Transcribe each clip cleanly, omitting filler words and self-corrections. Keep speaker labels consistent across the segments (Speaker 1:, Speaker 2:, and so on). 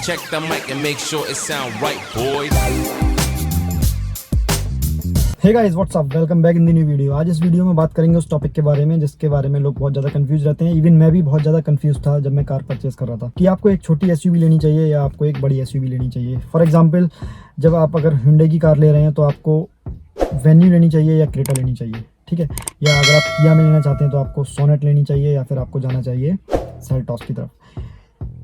Speaker 1: check the mic and make sure it sound right, boys.
Speaker 2: Hey guys what's up, welcome back in the new video. आज इस video में बात करेंगे उस topic के बारे में जिसके बारे में लोग बहुत ज़्यादा कंफ्यूज रहते हैं। इवन मैं भी बहुत ज़्यादा कंफ्यूज था जब मैं कार परचेस कर रहा था कि आपको एक छोटी एसयूवी लेनी चाहिए या आपको एक बड़ी एसयूवी लेनी चाहिए। फॉर एग्जांपल, जब आप अगर Hyundai की कार ले रहे हैं तो आपको वेन्यू लेनी चाहिए या क्रेटा लेनी चाहिए, ठीक है। या अगर आप किया में लेना चाहते हैं तो आपको सोनेट लेनी चाहिए या फिर आपको जाना चाहिए सेल्टॉस की तरफ।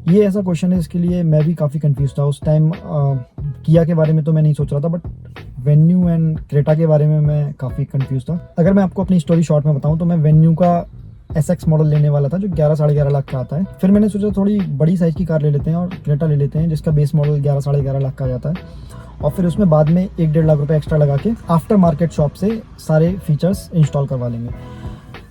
Speaker 2: ये ऐसा क्वेश्चन है, इसके लिए मैं भी काफ़ी कंफ्यूज था उस टाइम। किया के बारे में तो मैं नहीं सोच रहा था, बट वेन्यू एंड क्रेटा के बारे में मैं काफ़ी कंफ्यूज था। अगर मैं आपको अपनी स्टोरी शॉर्ट में बताऊं तो मैं वेन्यू का SX मॉडल लेने वाला था जो 11 साढ़े 11 लाख का आता है। फिर मैंने सोचा थोड़ी बड़ी साइज़ की कार ले लेते हैं और क्रेटा ले लेते हैं जिसका बेस मॉडल 11 साढ़े 11 लाख का आ जाता है, और फिर उसमें बाद में 1-1.5 लाख रुपए एक्स्ट्रा लगा के आफ्टर मार्केट शॉप से सारे फीचर्स इंस्टॉल करवा लेंगे।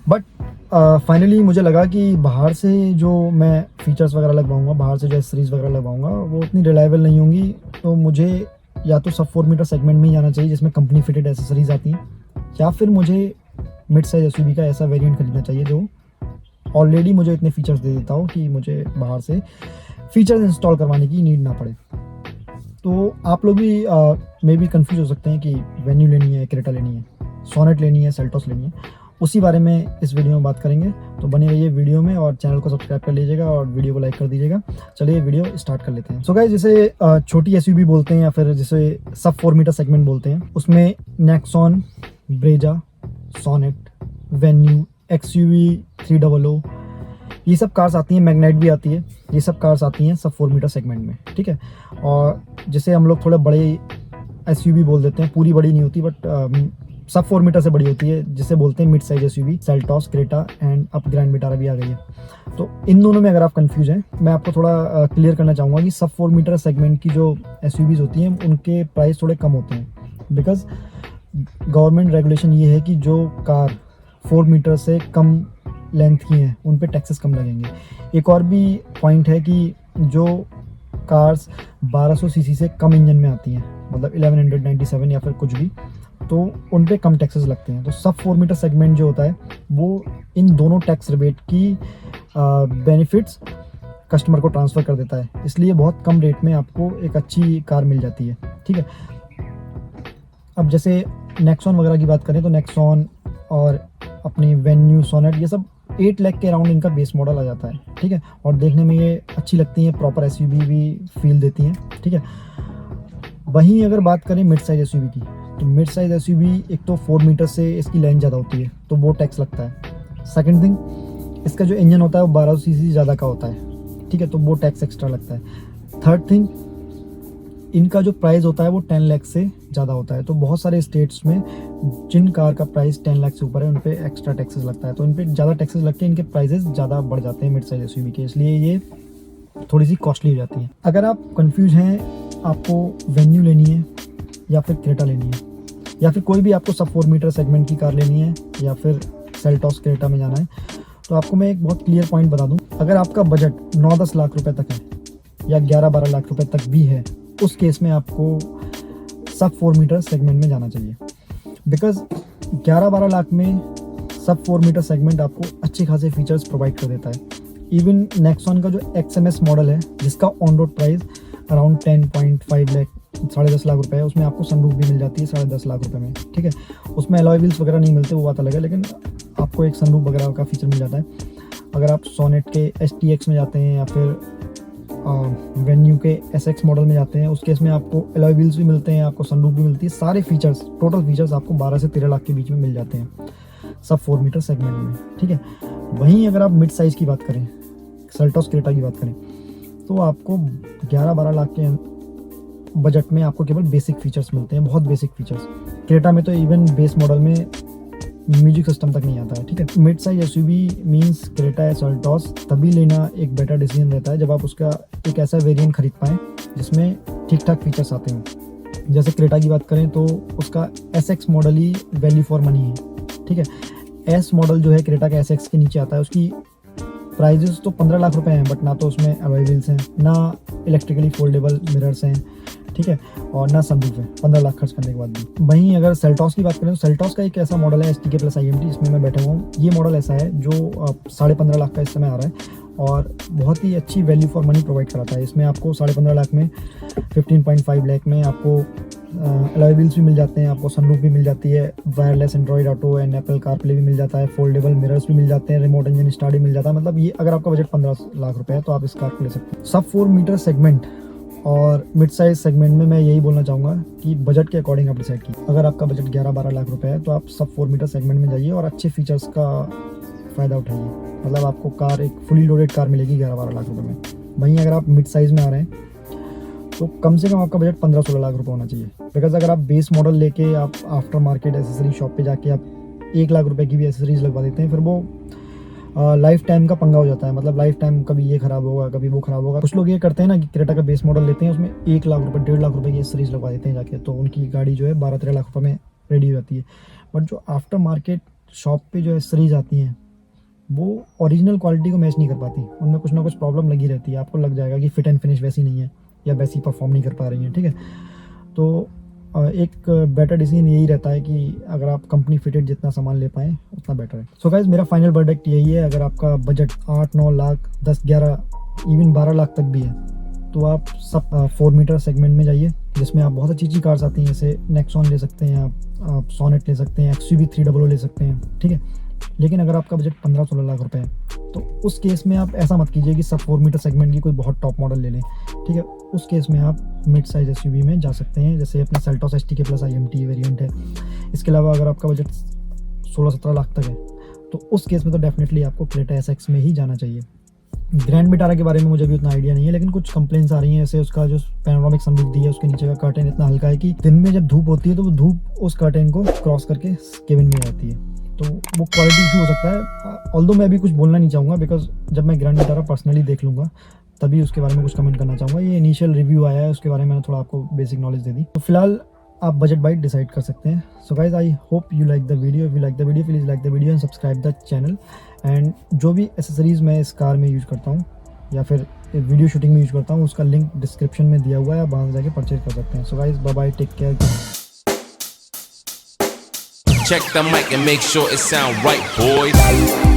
Speaker 2: बट फाइनली मुझे लगा कि बाहर से जो मैं फीचर्स वगैरह लगवाऊंगा, बाहर से जो एसेसरीज वगैरह लगवाऊंगा वो उतनी रिलायबल नहीं होंगी। तो मुझे या तो सब 4 मीटर सेगमेंट में ही जाना चाहिए जिसमें कंपनी फिटेड एसेसरीज आती हैं, या फिर मुझे मिड साइज एसयूवी का ऐसा वेरिएंट खरीदना चाहिए जो ऑलरेडी मुझे इतने फीचर्स दे देता हो कि मुझे बाहर से फीचर्स इंस्टॉल करवाने की नीड ना पड़े। तो आप लोग भी मे बी कंफ्यूज हो सकते हैं कि वेन्यू लेनी है, क्रेटा लेनी है, सोनेट लेनी है, सेल्टॉस लेनी है। उसी बारे में इस वीडियो में बात करेंगे, तो बने रहिए वीडियो में और चैनल को सब्सक्राइब कर लीजिएगा और वीडियो को लाइक कर दीजिएगा। चलिए वीडियो स्टार्ट कर लेते हैं। सो गाइस, जिसे छोटी एसयूवी बोलते हैं या फिर जिसे सब 4 मीटर सेगमेंट बोलते हैं, उसमें Nexon, Brezza, Sonet, Venue, XUV 300 ये सब कार्स आती हैं। मैग्नाइट भी आती है। ये सब कार्स आती हैं सब 4 मीटर सेगमेंट में, ठीक है। और जिसे हम लोग थोड़े बड़े एसयूवी बोल देते हैं, पूरी बड़ी नहीं होती बट सब 4 मीटर से बड़ी होती है, जिसे बोलते हैं mid size SUV. Seltos, Creta and अब ग्रैंड विटारा भी आ गई है। तो इन दोनों में अगर आप कंफ्यूज हैं, मैं आपको थोड़ा क्लियर करना चाहूँगा कि सब 4 मीटर सेगमेंट की जो एसयूवीज होती हैं उनके प्राइस थोड़े कम होते हैं, बिकॉज गवर्नमेंट रेगुलेशन ये है कि जो कार 4 मीटर से कम लेंथ की हैं उन पे टैक्सेस कम लगेंगे। एक और भी पॉइंट है कि जो कार्स 1200 सीसी से कम इंजन में आती हैं, मतलब 1197 या फिर कुछ भी, तो उन पे कम टैक्सेस लगते हैं। तो सब 4 मीटर सेगमेंट जो होता है वो इन दोनों tax rebate key benefits customer को ट्रांसफ़र कर देता है, इसलिए बहुत कम रेट में आपको एक अच्छी कार मिल जाती है, ठीक है। अब जैसे नेक्सॉन वगैरह की बात करें तो नेक्सॉन और अपनी वेन्यू, सोनेट, ये सब 8 लाख के अराउंड इनका बेस मॉडल आ जाता है, ठीक है। और देखने में ये अच्छी लगती हैं, प्रॉपर एसयूवी भी फील देती हैं, ठीक है। वहीं अगर बात करें मिड साइज एसयूवी की, तो मिड साइज एसयूवी एक तो 4 मीटर से इसकी लेंथ ज़्यादा होती है तो वो टैक्स लगता है। सेकंड थिंग, इसका जो इंजन होता है वो 1200 सीसी ज़्यादा का होता है, ठीक है, तो वो टैक्स एक्स्ट्रा लगता है। थर्ड थिंग, इनका जो प्राइस होता है वो 10 लाख से ज़्यादा होता है। तो बहुत सारे स्टेट्स में जिन कार का प्राइस 10 लाख से ऊपर है उन पे एक्स्ट्रा टैक्सेस लगता है, तो इन पे ज़्यादा टैक्सेस लग के इनके प्राइसेस ज़्यादा बढ़ जाते हैं मिड साइज एसयूवी के, इसलिए ये थोड़ी सी कॉस्टली हो जाती है। अगर आप कंफ्यूज हैं आपको वेन्यू लेनी है या फिर क्रेटा लेनी है, या फिर कोई भी आपको सब 4 मीटर सेगमेंट की कार लेनी है या फिर सेल्टॉस, क्रेटा में जाना है, तो आपको मैं एक बहुत क्लियर पॉइंट बता दूं। अगर आपका बजट 9-10 लाख रुपए तक है या 11-12 लाख रुपए तक भी है, उस केस में आपको सब 4 मीटर सेगमेंट में जाना चाहिए, बिकॉज 11-12 लाख में सब 4 मीटर सेगमेंट आपको अच्छे खासे फीचर्स प्रोवाइड कर देता है। इवन नेक्सॉन का जो XMS मॉडल है जिसका on road price around 10.5 lakh, 10.5 lakh रुपए है, उसमें आपको सनरूफ भी मिल जाती है 10.5 लाख रुपए में, ठीक है। उसमें अलॉय व्हील्स वगैरह नहीं मिलते, वो बात अलग है, लेकिन आपको एक सनरूफ वगैरह का फीचर मिल जाता है। अगर आप सोनेट के STX में जाते हैं या फिर वेन्यू के SX मॉडल में जाते हैं, उस केस में आपको अलॉय व्हील्स भी मिलते हैं, आपको सनरूफ भी मिलती है, सारे फीचर्स, टोटल फीचर्स आपको 12 से 13 लाख के बीच में मिल जाते हैं सब 4 मीटर सेगमेंट में, ठीक है। वहीं अगर आप मिड साइज़ की बात करें, सेल्टॉस, क्रेटा की बात करें, तो आपको 11-12 लाख के बजट में आपको केवल बेसिक फीचर्स मिलते हैं, बहुत बेसिक फीचर्स। क्रेटा में तो इवन बेस मॉडल में म्यूजिक सिस्टम तक नहीं आता है, ठीक है। Mid size SUV means Creta या सेल्टॉस तभी लेना एक बेटर डिसीजन रहता है जब आप उसका एक ऐसा वेरिएंट खरीद पाएँ जिसमें ठीक ठाक फीचर्स आते हों। जैसे क्रेटा की बात करें तो उसका SX model he value for money है, ठीक है। S मॉडल जो है क्रेटा का SX के नीचे आता है, उसकी प्राइजेस तो 15 लाख रुपए हैं, बट ना तो उसमें अलॉय व्हील्स हैं, ना इलेक्ट्रिकली फोल्डेबल मिरर्स हैं, ठीक है, और ना सनरूफ है 15 लाख खर्च करने के बाद भी। वहीं अगर सेल्टॉस की बात करें तो सेल्टॉस का एक ऐसा मॉडल है STK+ IMT, इसमें मैं बैठा हुआ हूँ। ये मॉडल ऐसा है जो 15.5 लाख का इस समय आ रहा है, और बहुत ही अच्छी वैल्यू फॉर मनी प्रोवाइड कराता है। इसमें आपको 15.5 लाख में 15.5 लाख में आपको अलॉय व्हील्स भी मिल जाते हैं, आपको सनरूफ भी मिल जाती है, wireless Android auto and Apple CarPlay भी मिल जाता है, फोल्डेबल मिरर्स भी मिल जाते हैं, रिमोट इंजन स्टार्ट भी मिल जाता है। मतलब ये अगर आपका बजट 15 लाख रुपए है तो आप इस कार को ले सकते हैं। सब 4 मीटर सेगमेंट और मिड साइज सेगमेंट में मैं यही बोलना चाहूँगा कि बजट के अकॉर्डिंग आप डिसाइड कीजिए। अगर आपका बजट 11-12 लाख रुपए है तो आप सब 4 मीटर सेगमेंट में जाइए और अच्छे फीचर्स का फ़ायदा उठाइए। मतलब आपको कार एक फुली लोडेड कार मिलेगी 11-12 लाख रुपए में। वहीं अगर आप मिड साइज़ में आ रहे हैं तो कम से कम आपका बजट 15-16 लाख रुपए होना चाहिए। बिकॉज अगर आप बेस मॉडल लेके आप आफ्टर मार्केट एसेसरी शॉप पे जाके आप 1 लाख रुपए की भी एसेसरीज लगवा देते हैं, फिर वो लाइफ टाइम का पंगा हो जाता है। मतलब लाइफ टाइम कभी ये खराब होगा, कभी वो खराब होगा। कुछ लोग ये करते हैं ना कि क्रेटा का बेस मॉडल लेते हैं, उसमें 1 लाख रुपए 1.5 लाख रुपए की एसेसरीज लगवा देते हैं जाके, तो उनकी गाड़ी जो है 12-13 लाख रुपए में रेडी हो जाती है। बट जो आफ्टर मार्केट शॉप पे जो एसेसरीज आती हैं वो ओरिजिनल क्वालिटी को मैच नहीं कर पाती, उनमें कुछ ना कुछ प्रॉब्लम लगी रहती है। आपको लग जाएगा कि फिट एंड फिनिश वैसी नहीं है या वैसी परफॉर्म नहीं कर पा रही हैं, ठीक है। तो एक बेटर डिसीजन यही रहता है कि अगर आप कंपनी फिटेड जितना सामान ले पाएँ उतना बेटर है। सो गाइस, मेरा फाइनल वर्डिक्ट यही है, अगर आपका बजट 8-9 लाख 10-11 इवन 12 लाख तक भी है तो आप सब 4 मीटर सेगमेंट में जाइए, जिसमें आप बहुत अच्छी कार्स आती हैं, जैसे नेक्सॉन ले सकते हैं आप सोनेट ले सकते हैं, XUV 300 ले सकते हैं, ठीक है। लेकिन अगर आपका बजट 15-16 लाख रुपए है तो उस केस में आप ऐसा मत कीजिए कि सब 4 मीटर सेगमेंट की कोई बहुत टॉप मॉडल ले लें, ठीक है। उस केस में आप मिड साइज SUV में जा सकते हैं, जैसे अपना Seltos STK plus IMT variant है। इसके अलावा अगर आपका बजट 16-17 लाख तक है तो उस केस में तो डेफिनेटली आपको क्रेटा SX में ही जाना चाहिए। ग्रैंड विटारा के बारे में मुझे भी उतना आइडिया नहीं है, लेकिन कुछ कंप्लेंट्स आ रही हैं, जैसे उसका जो पैनोरामिक सनरूफ दी है उसके नीचे का कर्टेन इतना हल्का है कि दिन में जब धूप होती है तो वो धूप उस कर्टेन को क्रॉस करके केबिन में जाती है, तो वो क्वालिटी इशू हो सकता है। ऑल्दो मैं अभी कुछ बोलना नहीं चाहूँगा, बिकॉज जब मैं ग्रैंड विटारा पर्सनली देख लूँगा तभी उसके बारे में कुछ कमेंट करना चाहूँगा। ये इनिशियल रिव्यू आया है, उसके बारे में मैंने थोड़ा आपको बेसिक नॉलेज दे दी, तो फिलहाल आप बजट बाइट डिसाइड कर सकते हैं। So guys, I hope you like the video. If you like the video please like the video and subscribe the channel. And जो भी एसेसरीज़ मैं इस कार में यूज़ करता हूँ या फिर वीडियो शूटिंग में यूज़ करता हूँ उसका लिंक डिस्क्रिप्शन में दिया हुआ है, आप वहाँ से जाके परचेज कर सकते हैं। So guys, bye bye, take care.
Speaker 1: Check the mic and make sure it sound right, boys.